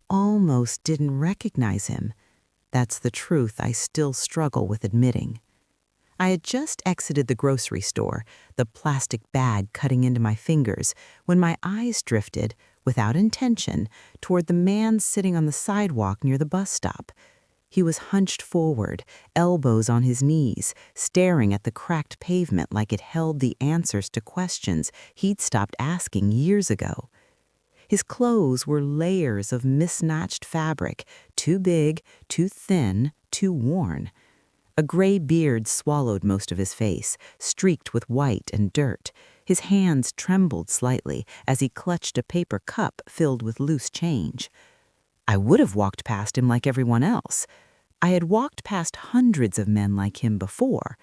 almost didn't recognize him. That's the truth I still struggle with admitting. I had just exited the grocery store, the plastic bag cutting into my fingers, when my eyes drifted, without intention, toward the man sitting on the sidewalk near the bus stop. He was hunched forward, elbows on his knees, staring at the cracked pavement like it held the answers to questions he'd stopped asking years ago. His clothes were layers of mismatched fabric, too big, too thin, too worn. A gray beard swallowed most of his face, streaked with white and dirt. His hands trembled slightly as he clutched a paper cup filled with loose change. I would have walked past him like everyone else. I had walked past hundreds of men like him before.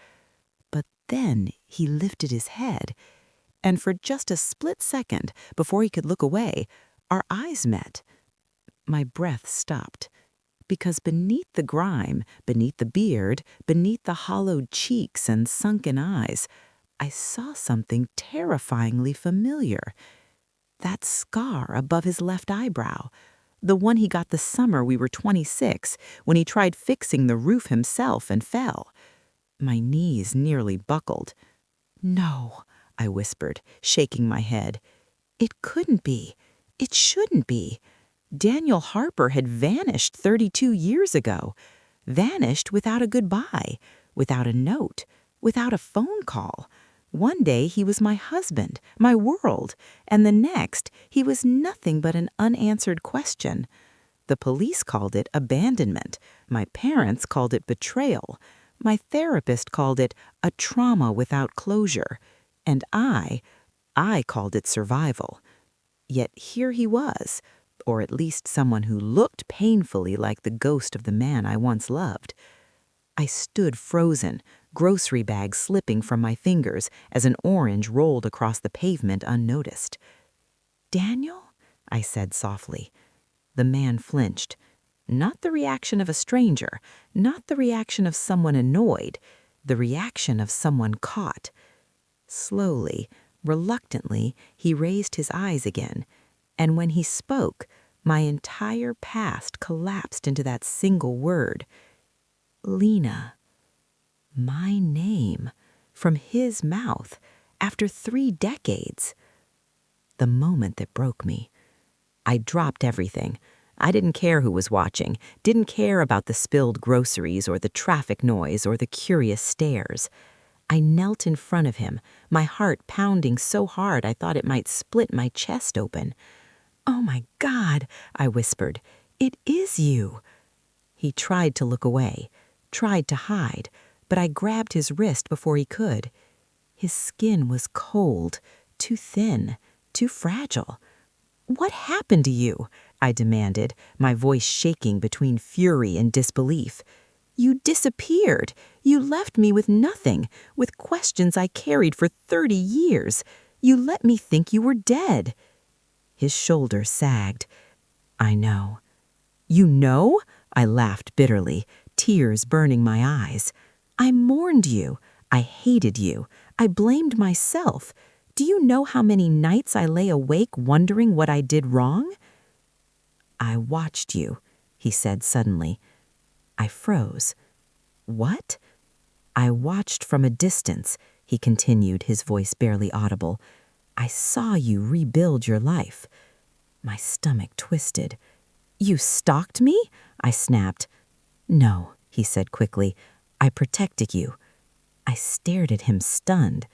But then he lifted his head, and for just a split second before he could look away, our eyes met. My breath stopped. Because beneath the grime, beneath the beard, beneath the hollowed cheeks and sunken eyes, I saw something terrifyingly familiar. That scar above his left eyebrow, the one he got the summer we were 26, when he tried fixing the roof himself and fell. My knees nearly buckled. "No," I whispered, shaking my head. "It couldn't be. It shouldn't be." Daniel Harper had vanished 32 years ago. Vanished without a goodbye, without a note, without a phone call. One day he was my husband, my world, and the next he was nothing but an unanswered question. The police called it abandonment. My parents called it betrayal. My therapist called it a trauma without closure. And I called it survival. Yet here he was, or at least someone who looked painfully like the ghost of the man I once loved. I stood frozen, grocery bag slipping from my fingers as an orange rolled across the pavement unnoticed. "Daniel?" I said softly. The man flinched. Not the reaction of a stranger, not the reaction of someone annoyed, the reaction of someone caught. Slowly, reluctantly, he raised his eyes again, and when he spoke, my entire past collapsed into that single word. Lena. My name, from his mouth, after 3 decades. The moment that broke me. I dropped everything. I didn't care who was watching, didn't care about the spilled groceries or the traffic noise or the curious stares. I knelt in front of him, my heart pounding so hard I thought it might split my chest open. "Oh my God," I whispered, "it is you." He tried to look away, tried to hide, but I grabbed his wrist before he could. His skin was cold, too thin, too fragile. "What happened to you?" I demanded, my voice shaking between fury and disbelief. "You disappeared. You left me with nothing, with questions I carried for 30 years. You let me think you were dead." His shoulders sagged. "I know." "You know?" I laughed bitterly, tears burning my eyes. "I mourned you. I hated you. I blamed myself. Do you know how many nights I lay awake wondering what I did wrong?" "I watched you," he said suddenly. I froze. "What?" "I watched from a distance," he continued, his voice barely audible. "I saw you rebuild your life." My stomach twisted. "You stalked me?" I snapped. "No," he said quickly. "I protected you." I stared at him, stunned.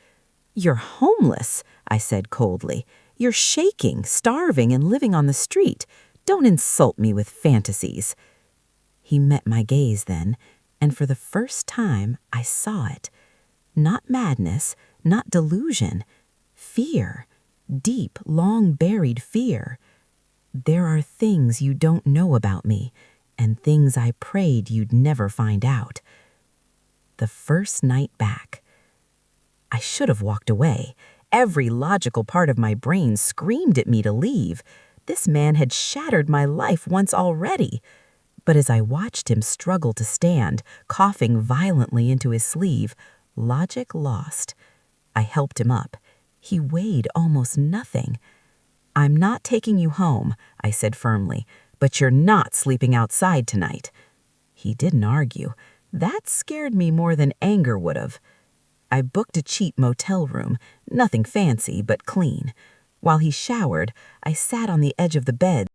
"You're homeless," I said coldly. "You're shaking, starving, and living on the street. Don't insult me with fantasies." He met my gaze then, and for the first time I saw it. Not madness, not delusion. Fear. Deep, long-buried fear. "There are things you don't know about me, and things I prayed you'd never find out." The first night back. I should have walked away. Every logical part of my brain screamed at me to leave. This man had shattered my life once already. But as I watched him struggle to stand, coughing violently into his sleeve, logic lost. I helped him up. He weighed almost nothing. "I'm not taking you home," I said firmly, But you're not sleeping outside tonight. He didn't argue. That scared me more than anger would have. I booked a cheap motel room, nothing fancy but clean. While he showered, I sat on the edge of the bed.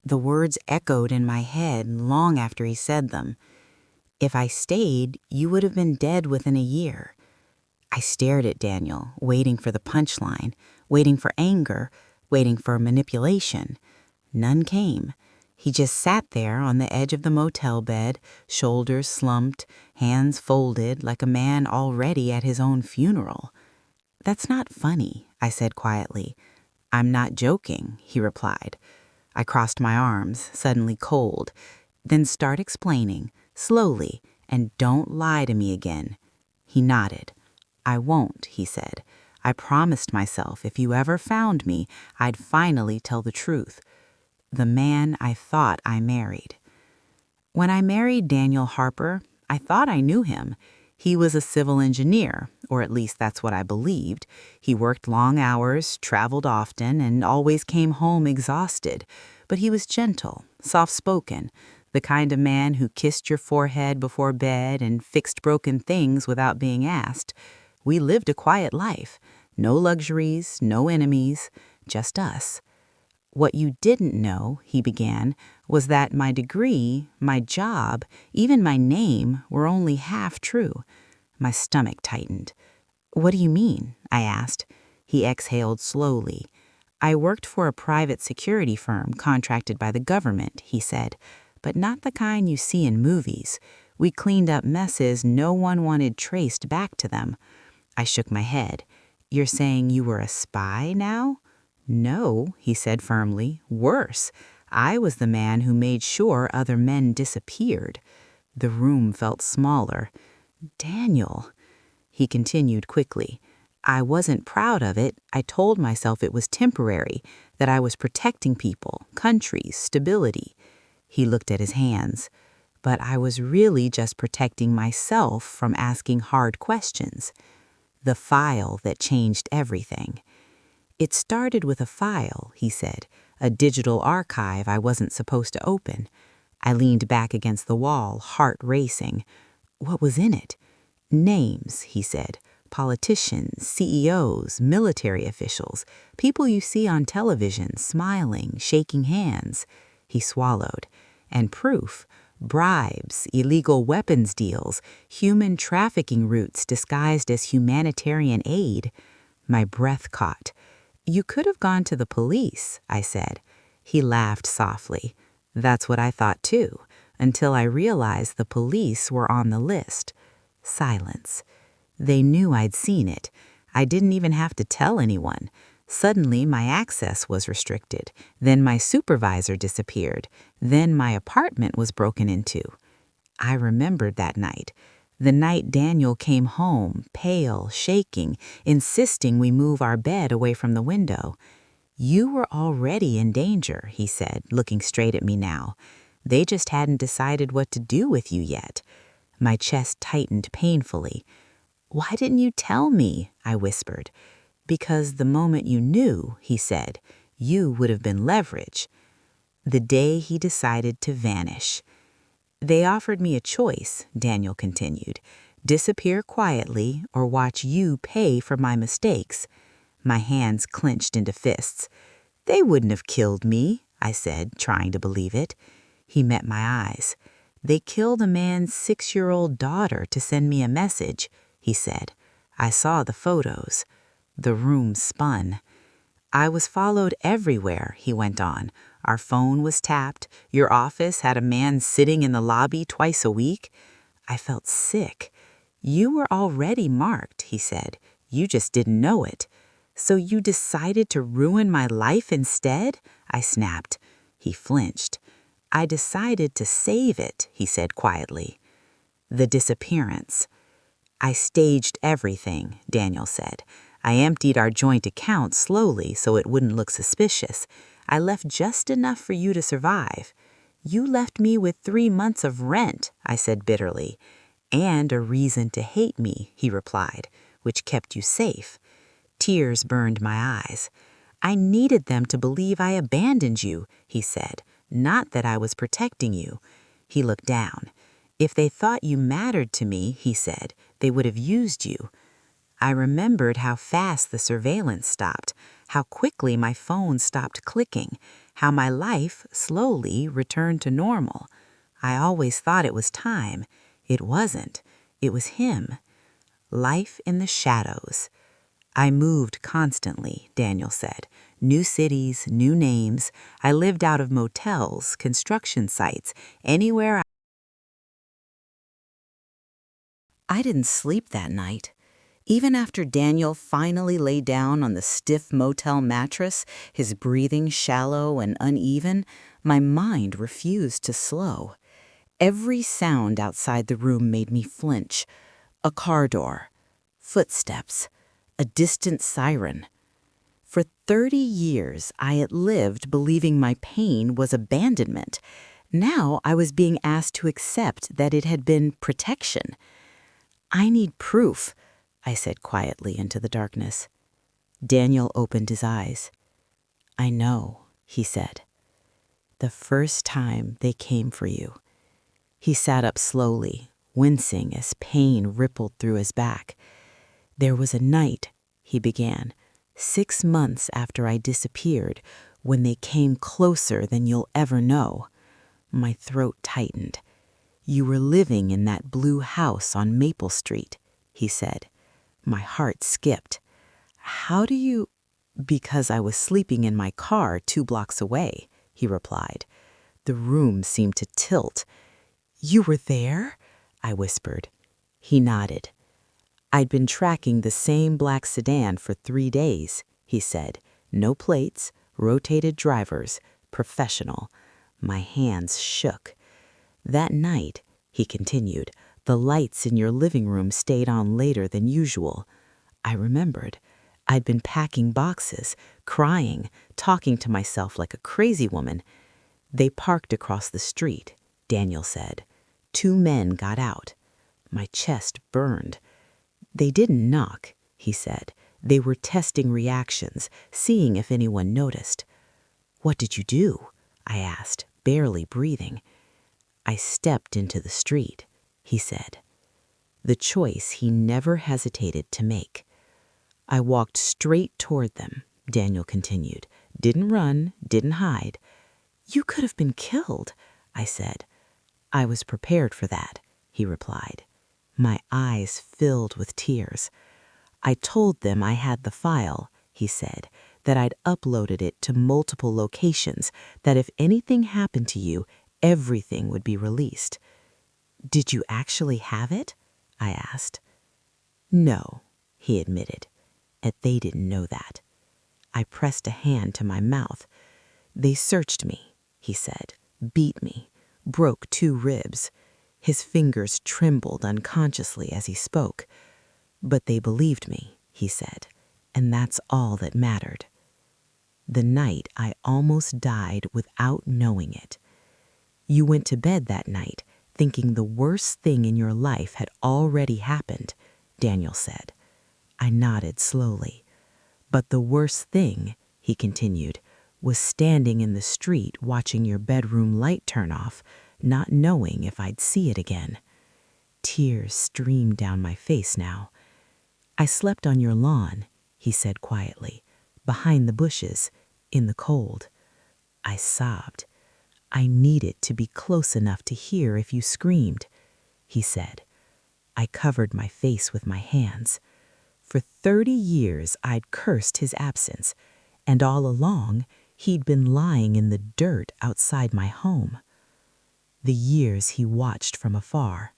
The words echoed in my head long after he said them. If I stayed, you would have been dead within a year. I stared at Daniel, waiting for the punchline, waiting for anger, waiting for manipulation. None came. He just sat there on the edge of the motel bed, shoulders slumped, hands folded like a man already at his own funeral. "That's not funny," I said quietly. "I'm not joking," he replied. I crossed my arms, suddenly cold. "Then start explaining, slowly, and don't lie to me again." He nodded. "I won't," he said. "I promised myself if you ever found me, I'd finally tell the truth. The man I thought I married." When I married Daniel Harper, I thought I knew him. He was a civil engineer, or at least that's what I believed. He worked long hours, traveled often, and always came home exhausted. But he was gentle, soft-spoken, the kind of man who kissed your forehead before bed and fixed broken things without being asked. We lived a quiet life. No luxuries, no enemies, just us. "What you didn't know," he began, "was that my degree, my job, even my name were only half true." My stomach tightened. "What do you mean?" I asked. He exhaled slowly. "I worked for a private security firm contracted by the government," he said, "but not the kind you see in movies. We cleaned up messes no one wanted traced back to them." I shook my head. "You're saying you were a spy now?" "No," he said firmly. "Worse. I was the man who made sure other men disappeared." The room felt smaller. "Daniel," he continued quickly, "I wasn't proud of it. I told myself it was temporary, that I was protecting people, countries, stability." He looked at his hands. "But I was really just protecting myself from asking hard questions." The file that changed everything. "It started with a file," he said, "a digital archive I wasn't supposed to open." I leaned back against the wall, heart racing. "What was in it?" "Names," he said. "Politicians, CEOs, military officials, people you see on television, smiling, shaking hands." He swallowed. "And proof. Bribes, illegal weapons deals, human trafficking routes disguised as humanitarian aid." My breath caught. "You could have gone to the police," I said. He laughed softly. "That's what I thought too, until I realized the police were on the list." Silence. They knew I'd seen it. I didn't even have to tell anyone. Suddenly, my access was restricted. Then my supervisor disappeared. Then my apartment was broken into. I remembered that night. The night Daniel came home, pale, shaking, insisting we move our bed away from the window. "You were already in danger," he said, looking straight at me now. "They just hadn't decided what to do with you yet." My chest tightened painfully. "Why didn't you tell me?" I whispered. "Because the moment you knew," he said, "you would have been leverage." The day he decided to vanish. "They offered me a choice," Daniel continued. "Disappear quietly or watch you pay for my mistakes." My hands clenched into fists. "They wouldn't have killed me," I said, trying to believe it. He met my eyes. "They killed a man's 6-year-old daughter to send me a message," he said. "I saw the photos." The room spun. "I was followed everywhere," he went on. "Our phone was tapped. Your office had a man sitting in the lobby twice a week." I felt sick. "You were already marked," he said. "You just didn't know it." "So you decided to ruin my life instead?" I snapped. He flinched. "I decided to save it," he said quietly. The disappearance. "I staged everything," Daniel said. "I emptied our joint account slowly so it wouldn't look suspicious. I left just enough for you to survive." "You left me with 3 months of rent," I said bitterly. "And a reason to hate me," he replied, "which kept you safe." Tears burned my eyes. "I needed them to believe I abandoned you," he said, "not that I was protecting you." He looked down. "If they thought you mattered to me," he said, "they would have used you." I remembered how fast the surveillance stopped, how quickly my phone stopped clicking, how my life slowly returned to normal. I always thought it was time. It wasn't. It was him. Life in the shadows. "I moved constantly," Daniel said. "New cities, new names. I lived out of motels, construction sites, anywhere I didn't sleep that night. Even after Daniel finally lay down on the stiff motel mattress, his breathing shallow and uneven, my mind refused to slow. Every sound outside the room made me flinch. A car door, footsteps, a distant siren. For 30 years, I had lived believing my pain was abandonment. Now I was being asked to accept that it had been protection. "I need proof," I said quietly into the darkness. Daniel opened his eyes. "I know," he said. "The first time they came for you." He sat up slowly, wincing as pain rippled through his back. "There was a night," he began, "6 months after I disappeared, when they came closer than you'll ever know." My throat tightened. "You were living in that blue house on Maple Street," he said. My heart skipped. "How do you—" "Because I was sleeping in my car 2 blocks away," he replied. The room seemed to tilt. "You were there?" I whispered. He nodded. "I'd been tracking the same black sedan for 3 days," he said. "No plates, rotated drivers, professional." My hands shook. "That night," he continued, "the lights in your living room stayed on later than usual." I remembered. I'd been packing boxes, crying, talking to myself like a crazy woman. "They parked across the street," Daniel said. 2 men got out. My chest burned. "They didn't knock," he said. "They were testing reactions, seeing if anyone noticed." "What did you do?" I asked, barely breathing. "I stepped into the street," he said. The choice he never hesitated to make. "I walked straight toward them," Daniel continued. "Didn't run, didn't hide." "You could have been killed," I said. "I was prepared for that," he replied. My eyes filled with tears. "I told them I had the file," he said, "that I'd uploaded it to multiple locations, that if anything happened to you, everything would be released." "Did you actually have it?" I asked. "No," he admitted, and they didn't know that. I pressed a hand to my mouth. "They searched me," he said, "beat me, broke 2 ribs." His fingers trembled unconsciously as he spoke. "But they believed me," he said, "and that's all that mattered." The night I almost died without knowing it. "You went to bed that night thinking the worst thing in your life had already happened," Daniel said. I nodded slowly. "But the worst thing," he continued, "was standing in the street watching your bedroom light turn off, not knowing if I'd see it again." Tears streamed down my face now. "I slept on your lawn," he said quietly, "behind the bushes, in the cold." I sobbed. "I needed to be close enough to hear if you screamed," he said. I covered my face with my hands. For 30 years I'd cursed his absence, and all along he'd been lying in the dirt outside my home. The years he watched from afar.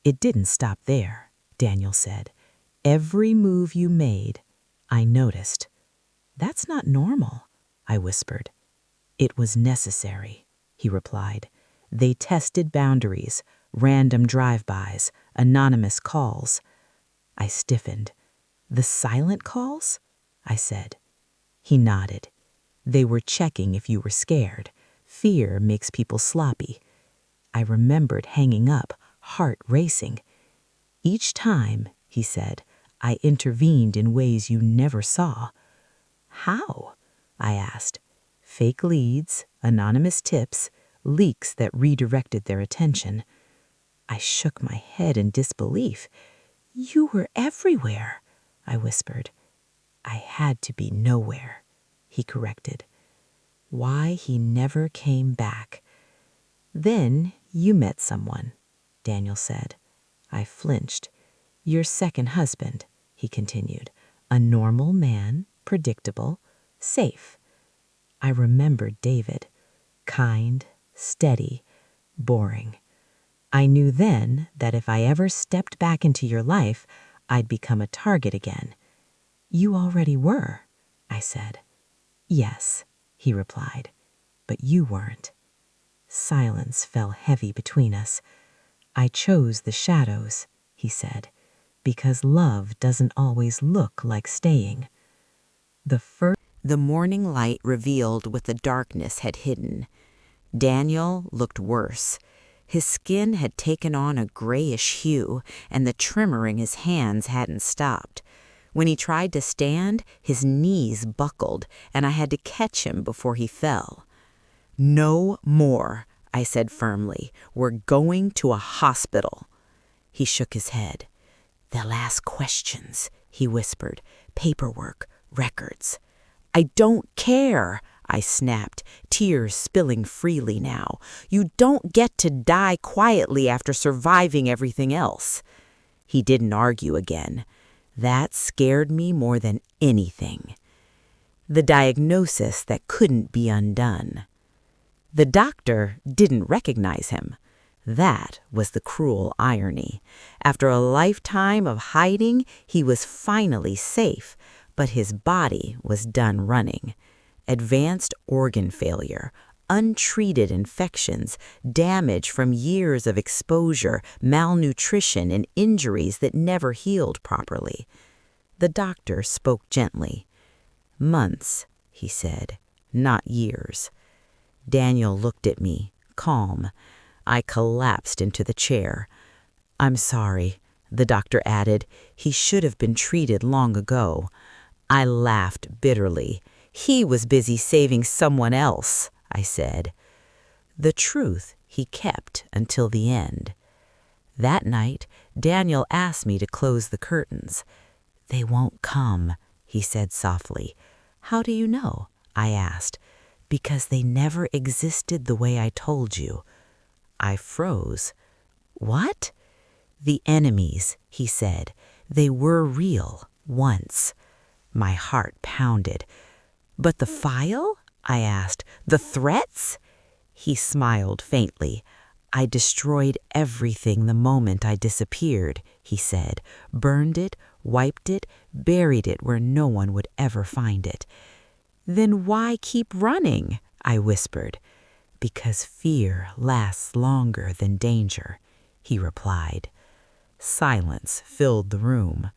"It didn't stop there," Daniel said. "Every move you made, I noticed." "That's not normal," I whispered. "It was necessary," he replied. "They tested boundaries, random drive-bys, anonymous calls." I stiffened. "The silent calls?" I said. He nodded. "They were checking if you were scared. Fear makes people sloppy." I remembered hanging up, heart racing. "Each time," he said, I intervened in ways you never saw." "How?" I asked. "Fake leads, anonymous tips, leaks that redirected their attention." I shook my head in disbelief. "You were everywhere," I whispered. "I had to be nowhere," he corrected. Why he never came back. "Then you met someone," Daniel said. I flinched. "Your second husband," he continued. "A normal man, predictable, safe." I remembered David. Kind, steady, boring. I knew then that if I ever stepped back into your life, I'd become a target again. "You already were," I said. "Yes," he replied, "but you weren't." Silence fell heavy between us. "I chose the shadows," he said, "because love doesn't always look like staying." The morning light revealed what the darkness had hidden. Daniel looked worse. His skin had taken on a grayish hue, and the tremor in his hands hadn't stopped. When he tried to stand, his knees buckled, and I had to catch him before he fell. "No more," I said firmly. "We're going to a hospital." He shook his head. "They'll ask questions," he whispered. "Paperwork, records." "I don't care," I snapped, tears spilling freely now. "You don't get to die quietly after surviving everything else." He didn't argue again. That scared me more than anything. The diagnosis that couldn't be undone. The doctor didn't recognize him. That was the cruel irony. After a lifetime of hiding, he was finally safe, but his body was done running. Advanced organ failure, untreated infections, damage from years of exposure, malnutrition, and injuries that never healed properly. The doctor spoke gently. "Months," he said, "not years." Daniel looked at me, calm. I collapsed into the chair. "I'm sorry," the doctor added. "He should have been treated long ago." I laughed bitterly. "He was busy saving someone else," I said. The truth he kept until the end. That night, Daniel asked me to close the curtains. "They won't come," he said softly. "How do you know?" I asked. "Because they never existed the way I told you." I froze. "What?" "The enemies," he said. "They were real, once." My heart pounded. "But the file?" I asked. "The threats?" He smiled faintly. "I destroyed everything the moment I disappeared," he said. "Burned it, wiped it, buried it where no one would ever find it." "Then why keep running?" I whispered. "Because fear lasts longer than danger," he replied. Silence filled the room.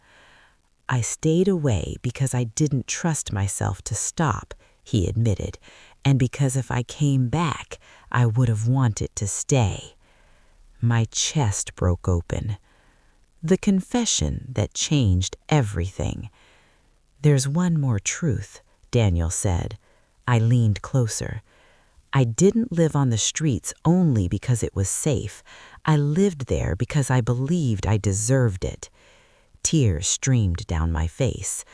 "I stayed away because I didn't trust myself to stop," he admitted, "and because if I came back, I would have wanted to stay." My chest broke open. The confession that changed everything. "There's one more truth," Daniel said. I leaned closer. "I didn't live on the streets only because it was safe. I lived there because I believed I deserved it." Tears streamed down my face.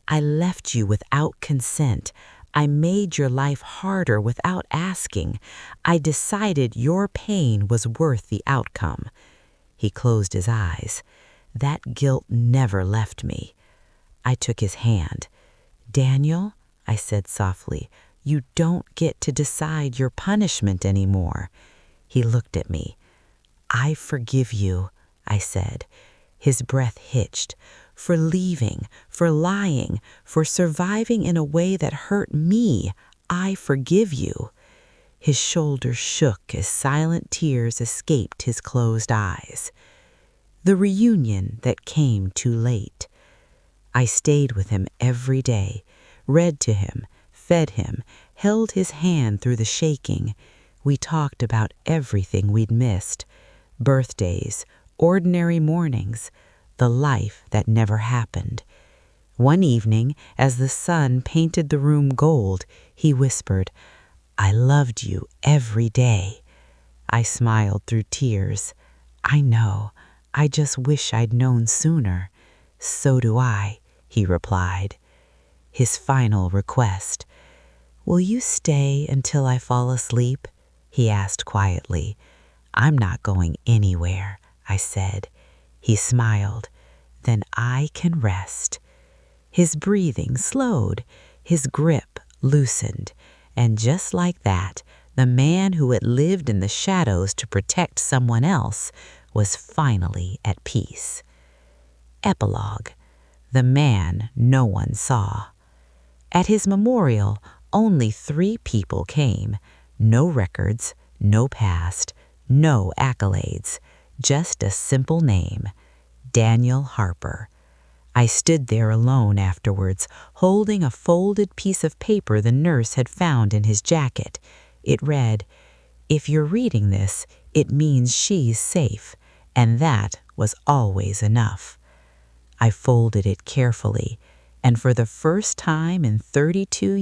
"I left you without consent. I made your life harder without asking. I decided your pain was worth the outcome." He closed his eyes. That guilt never left me. I took his hand. "Daniel," I said softly, "you don't get to decide your punishment anymore." He looked at me. "I forgive you," I said. His breath hitched. "For leaving, for lying, for surviving in a way that hurt me, I forgive you." His shoulders shook as silent tears escaped his closed eyes. The reunion that came too late. I stayed with him every day, read to him, fed him, held his hand through the shaking. We talked about everything we'd missed. Birthdays, ordinary mornings, the life that never happened. One evening, as the sun painted the room gold, he whispered, "I loved you every day." I smiled through tears. "I know. I just wish I'd known sooner." "So do I," he replied. His final request. "Will you stay until I fall asleep?" he asked quietly. "I'm not going anywhere," I said. He smiled. "Then I can rest." His breathing slowed, his grip loosened, and just like that, the man who had lived in the shadows to protect someone else was finally at peace. Epilogue. The man no one saw. At his memorial, only 3 people came. No records, no past, no accolades, just a simple name, Daniel Harper. I stood there alone afterwards, holding a folded piece of paper the nurse had found in his jacket. It read, "If you're reading this, it means she's safe," and that was always enough. I folded it carefully, and for the first time in 32